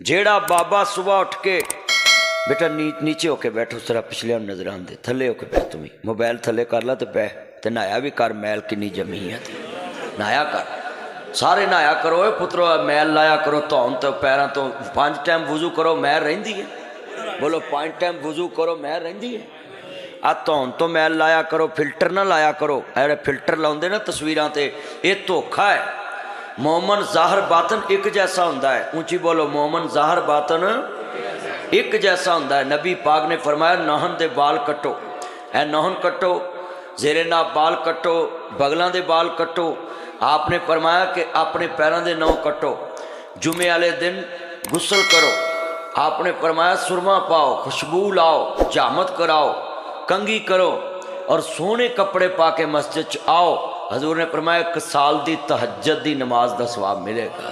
जेड़ा बाबा सुबह उठ के बेटा नीचे होके बैठो जरा पिछले नजर आते थले होके पै तुम मोबाइल थले कर ला तो पै तो नहाया भी कर मैल किन्नी जमी है नहाया कर सारे नहाया करो पुत्रो मैल लाया करो धौन तो पैरों तो 5 टाइम वजू करो मैल रही है बोलो 5 टाइम वजू करो मैल रही है आ धौन तो मैल लाया करो फिल्टर ना लाया करो अरे फिल्टर लाते ना तस्वीरों से ये धोखा है मोमन ज़ाहर बातन एक जैसा होंदा है ऊंची बोलो मोमन ज़ाहर बातन एक जैसा होंदा है नबी पाक ने फरमाया नहन दे बाल कट्टो ऐ नहन कट्टो जेरे ना बाल कट्टो बगलों के बाल कट्टो आपने फरमाया कि अपने पैरों के नौ कट्टो जुमे वाले दिन गुसल करो आपने फरमाया सुरमा पाओ खुशबू लाओ जामत कराओ कंगी करो और सोने कपड़े पा के मस्जिद च आओ हजूर ने फरमाया 1 साल की तहज्जुद की नमाज का सवाब मिलेगा।